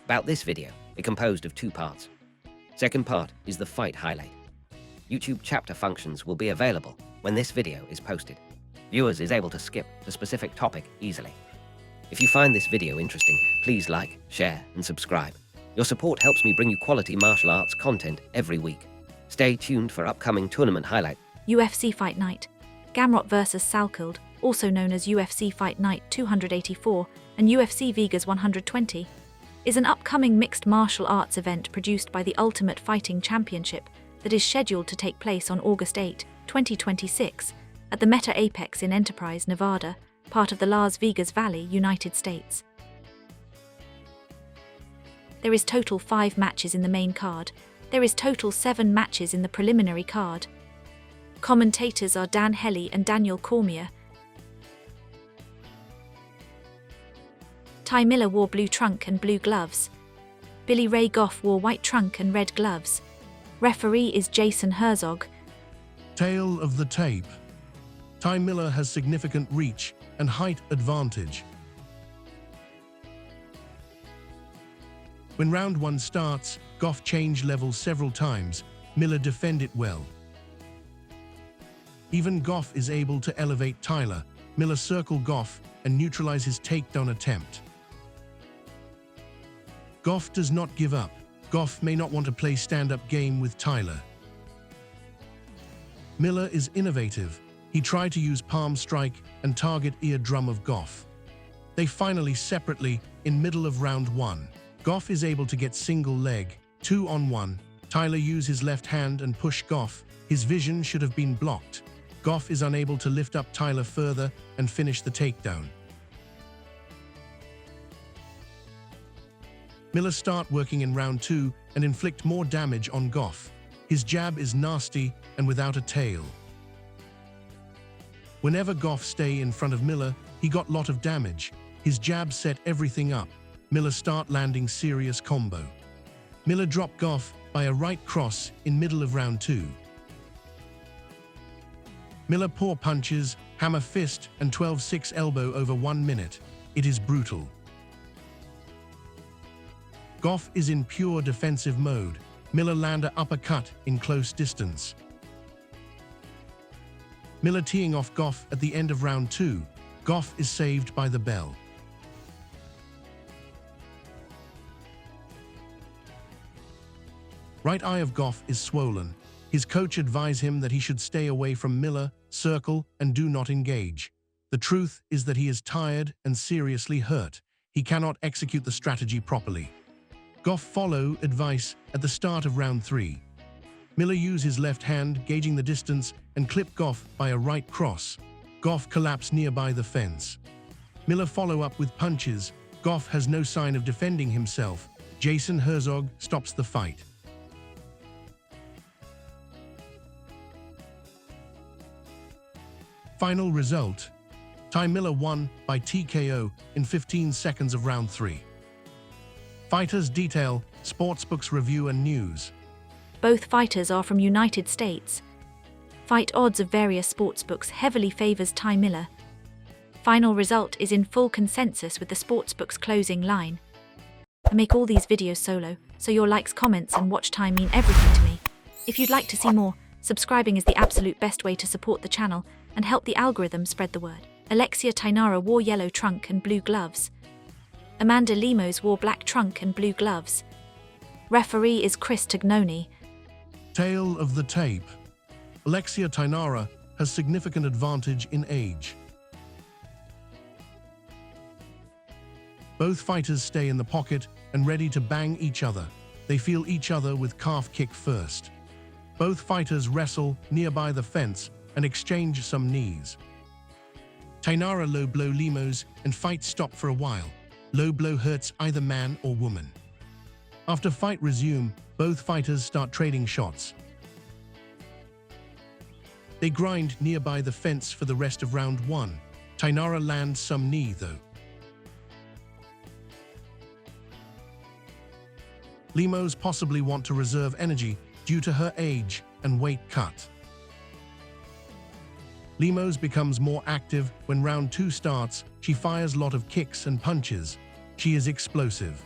About this video, it composed of 2 parts. Second part is the fight highlight. YouTube chapter functions will be available when this video is posted. Viewers is able to skip the specific topic easily. If you find this video interesting, please like, share, and subscribe. Your support helps me bring you quality martial arts content every week. Stay tuned for upcoming tournament highlights. UFC Fight Night. Gamrot vs Salkilld, also known as UFC Fight Night 284 and UFC Vegas 120, is an upcoming mixed martial arts event produced by the Ultimate Fighting Championship that is scheduled to take place on August 8, 2026, at the Meta Apex in Enterprise, Nevada, part of the Las Vegas Valley, United States. There is total 5 matches in the main card. There is total 7 matches in the preliminary card. Commentators are Dan Hellie and Daniel Cormier. Ty Miller wore blue trunk and blue gloves. Billy Ray Goff wore white trunk and red gloves. Referee is Jason Herzog. Tale of the tape. Ty Miller has significant reach and height advantage. When round 1 starts, Goff changed levels several times. Miller defended well. Even Goff is able to elevate Tyler. Miller circle Goff and neutralize his takedown attempt. Goff does not give up. Goff may not want to play stand-up game with Tyler. Miller is innovative. He tried to use palm strike and target eardrum of Goff. They finally separately in middle of round 1. Goff is able to get single leg, 2-on-1. Tyler used his left hand and push Goff. His vision should have been blocked. Goff is unable to lift up Tyler further and finish the takedown. Miller start working in round 2 and inflict more damage on Goff. His jab is nasty and without a tail. Whenever Goff stay in front of Miller, he got lot of damage. His jab set everything up. Miller start landing serious combo. Miller dropped Goff by a right cross in middle of round 2. Miller poor punches, hammer fist and 12-6 elbow over 1 minute. It is brutal. Goff is in pure defensive mode. Miller land a uppercut in close distance. Miller teeing off Goff at the end of round 2. Goff is saved by the bell. Right eye of Goff is swollen. His coach advised him that he should stay away from Miller, circle, and do not engage. The truth is that he is tired and seriously hurt. He cannot execute the strategy properly. Goff follow advice at the start of round 3. Miller used his left hand, gauging the distance, and clipped Goff by a right cross. Goff collapsed nearby the fence. Miller follow up with punches. Goff has no sign of defending himself. Jason Herzog stops the fight. Final result: Ty Miller won by TKO in 15 seconds of round 3. Fighters detail, sportsbooks review and news. Both fighters are from United States. Fight odds of various sportsbooks heavily favors Ty Miller. Final result is in full consensus with the sportsbook's closing line. I make all these videos solo, so your likes, comments and watch time mean everything to me. If you'd like to see more, subscribing is the absolute best way to support the channel and help the algorithm spread the word. Alexia Thainara wore yellow trunk and blue gloves. Amanda Lemos wore black trunk and blue gloves. Referee is Chris Tagnoni. Tale of the tape. Alexia Thainara has significant advantage in age. Both fighters stay in the pocket and ready to bang each other. They feel each other with calf kick first. Both fighters wrestle nearby the fence and exchange some knees. Thainara low blow Lemos and fight stop for a while. Low blow hurts either man or woman. After fight resume, both fighters start trading shots. They grind nearby the fence for the rest of round 1. Thainara lands some knee though. Lemos possibly want to reserve energy due to her age and weight cut. Lemos becomes more active when round 2 starts. She fires a lot of kicks and punches. She is explosive.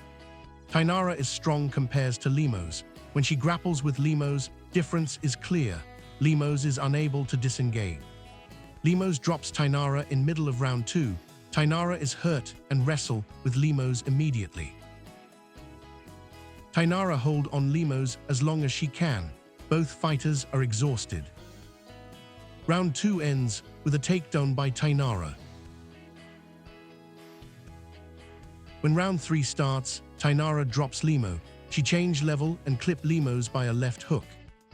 Thainara is strong compared to Lemos. When she grapples with Lemos, difference is clear. Lemos is unable to disengage. Lemos drops Thainara in middle of round 2. Thainara is hurt and wrestle with Lemos immediately. Thainara hold on Lemos as long as she can. Both fighters are exhausted. Round 2 ends with a takedown by Thainara. When round 3 starts, Thainara drops Lemo. She change level and clip Lemos by a left hook.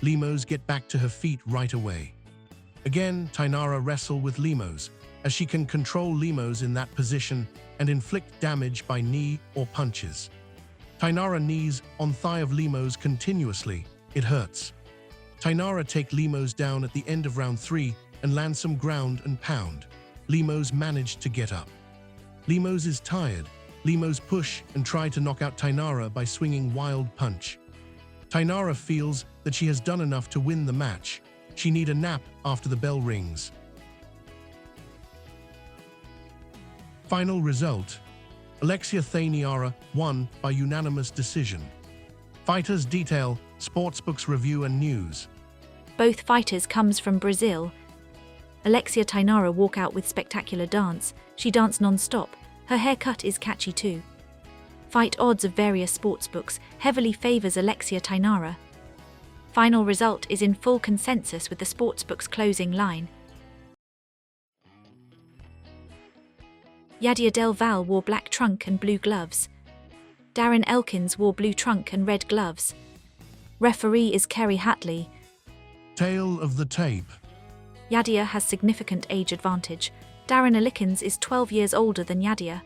Lemos get back to her feet right away. Again, Thainara wrestle with Lemos, as she can control Lemos in that position and inflict damage by knee or punches. Thainara knees on thigh of Lemos continuously. It hurts. Thainara take Lemos down at the end of round 3 and land some ground and pound. Lemos managed to get up. Lemos is tired. Lemos push and try to knock out Thainara by swinging wild punch. Thainara feels that she has done enough to win the match. She need a nap after the bell rings. Final result: Alexia Thainara won by unanimous decision. Fighters detail, sportsbooks review and news. Both fighters comes from Brazil. Alexia Thainara walk out with spectacular dance. She dance non-stop. Her haircut is catchy too. Fight odds of various sportsbooks heavily favors Alexia Thainara. Final result is in full consensus with the sportsbook's closing line. Yadier del Valle wore black trunk and blue gloves. Darren Elkins wore blue trunk and red gloves. Referee is Kerry Hatley. Tale of the tape. Yadier has significant age advantage. Darren Elkins is 12 years older than Yadier.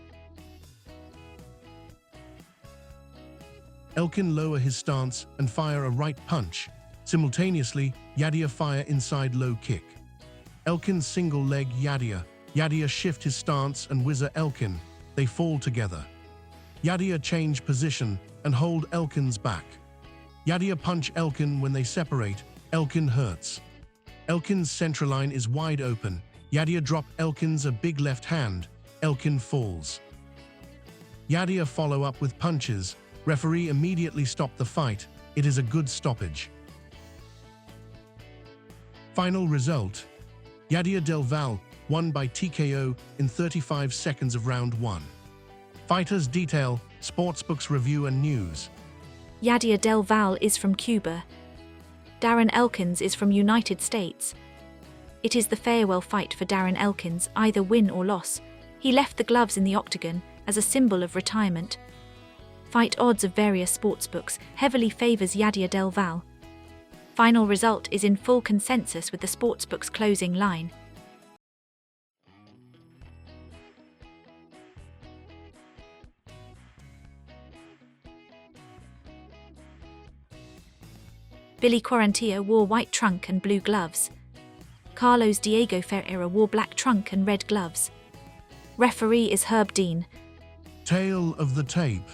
Elkin lower his stance and fire a right punch. Simultaneously, Yadier fire inside low kick. Elkin single leg Yadier. Yadier shift his stance and whizzer Elkin. They fall together. Yadier change position and hold Elkin's back. Yadier punch Elkin when they separate. Elkin hurts. Elkin's central line is wide open. Yadier drop Elkin's a big left hand. Elkin falls. Yadier follow up with punches. Referee immediately stop the fight. It is a good stoppage. Final result: Yadier del Valle won by TKO in 35 seconds of round 1. Fighters detail, sportsbooks review and news. Yadier del Valle is from Cuba. Darren Elkins is from United States. It is the farewell fight for Darren Elkins, either win or loss. He left the gloves in the octagon as a symbol of retirement. Fight odds of various sportsbooks heavily favors Yadier del Valle. Final result is in full consensus with the sportsbook's closing line. Billy Quarantillo wore white trunk and blue gloves. Carlos Diego Ferreira wore black trunk and red gloves. Referee is Herb Dean. Tale of the tape.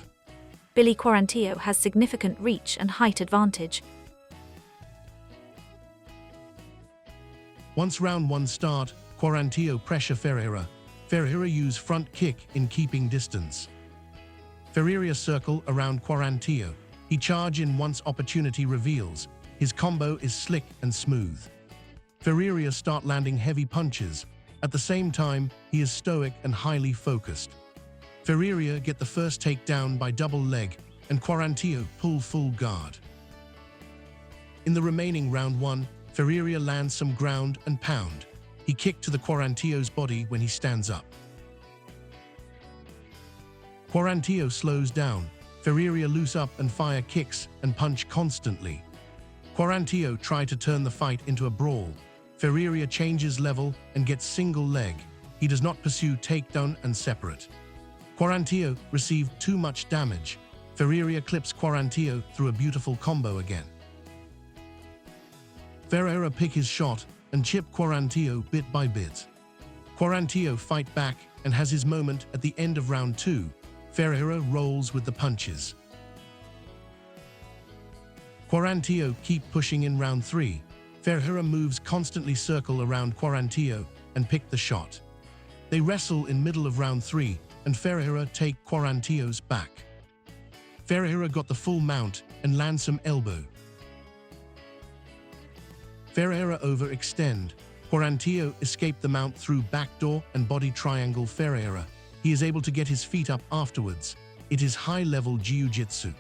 Billy Quarantillo has significant reach and height advantage. Once round 1 start, Quarantillo pressure Ferreira. Ferreira use front kick in keeping distance. Ferreira circle around Quarantillo. He charge in once opportunity reveals. His combo is slick and smooth. Ferreira start landing heavy punches. At the same time, he is stoic and highly focused. Ferreira get the first takedown by double leg, and Quarantillo pull full guard. In the remaining round 1, Ferreira lands some ground and pound. He kicked to the Quarantillo's body when he stands up. Quarantillo slows down. Ferreira loose up and fire kicks and punch constantly. Quarantillo try to turn the fight into a brawl. Ferreira changes level and gets single leg. He does not pursue takedown and separate. Quarantillo received too much damage. Ferreira clips Quarantillo through a beautiful combo again. Ferreira pick his shot and chip Quarantillo bit by bit. Quarantillo fight back and has his moment at the end of round 2. Ferreira rolls with the punches. Quarantillo keep pushing in round 3. Ferreira moves constantly circle around Quarantillo and pick the shot. They wrestle in middle of round 3 and Ferreira take Quarantillo's back. Ferreira got the full mount and lands some elbow. Ferreira overextend. Quarantillo escaped the mount through backdoor and body triangle Ferreira. He is able to get his feet up afterwards. It is high-level jiu-jitsu.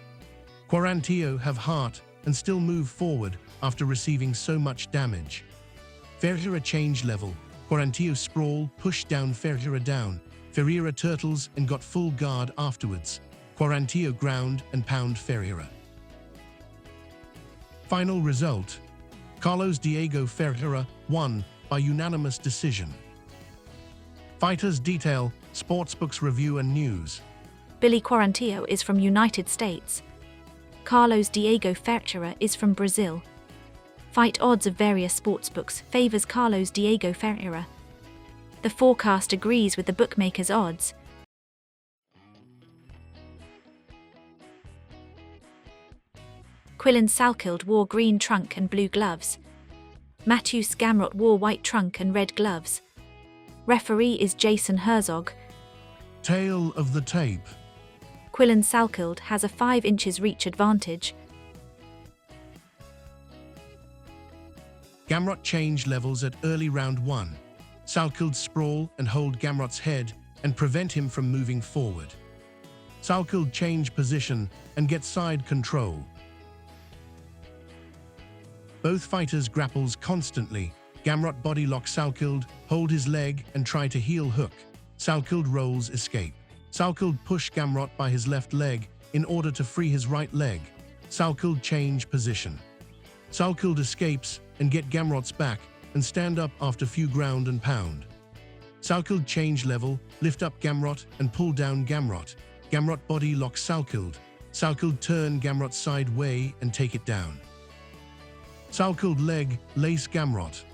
Quarantillo have heart and still move forward after receiving so much damage. Ferreira change level. Quarantillo sprawl, push down Ferreira down. Ferreira turtles and got full guard afterwards. Quarantillo ground and pound Ferreira. Final result. Carlos Diego Ferreira won by unanimous decision. Fighters detail, sportsbooks review and news. Billy Quarantillo is from United States. Carlos Diego Ferreira is from Brazil. Fight odds of various sportsbooks favors Carlos Diego Ferreira. The forecast agrees with the bookmakers' odds. Quillan Salkilld wore green trunk and blue gloves. Mateusz Gamrot wore white trunk and red gloves. Referee is Jason Herzog. Tail of the tape. Quillan Salkilld has a 5 inches reach advantage. Gamrot change levels at early round 1. Salkilld sprawl and hold Gamrot's head and prevent him from moving forward. Salkilld change position and get side control. Both fighters grapples constantly. Gamrot body lock Salkilld, hold his leg and try to heel hook. Salkilld rolls escape. Salkilld push Gamrot by his left leg in order to free his right leg. Salkilld change position. Salkilld escapes and get Gamrot's back and stand up after few ground and pound. Salkilld change level, lift up Gamrot and pull down Gamrot. Gamrot body lock Salkilld. Salkilld turn Gamrot side way and take it down. Salkilld leg, lace Gamrot.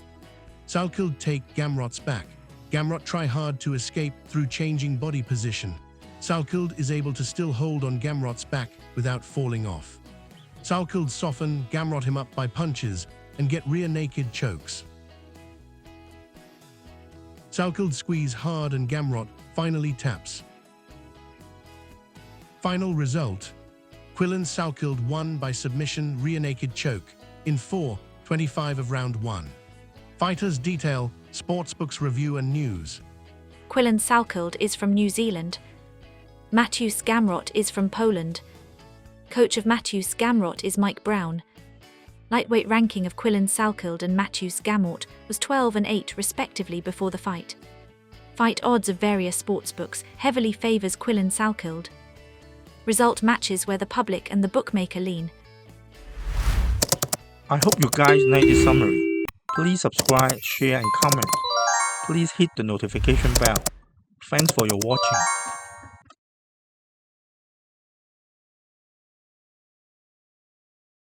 Salkilld take Gamrot's back. Gamrot try hard to escape through changing body position. Salkilld is able to still hold on Gamrot's back without falling off. Salkilld soften Gamrot him up by punches and get rear naked chokes. Salkilld squeeze hard and Gamrot finally taps. Final result. Quillan Salkilld won by submission rear naked choke in 4:25 of round 1. Fighters detail, sportsbooks review and news. Quillan Salkilld is from New Zealand. Mateusz Gamrot is from Poland. Coach of Mateusz Gamrot is Mike Brown. Lightweight ranking of Quillan Salkilld and Mateusz Gamrot was 12 and 8 respectively before the fight. Fight odds of various sportsbooks heavily favors Quillan Salkilld. Result matches where the public and the bookmaker lean. I hope you guys like this summary. Please subscribe, share and comment. Please hit the notification bell. Thanks for your watching.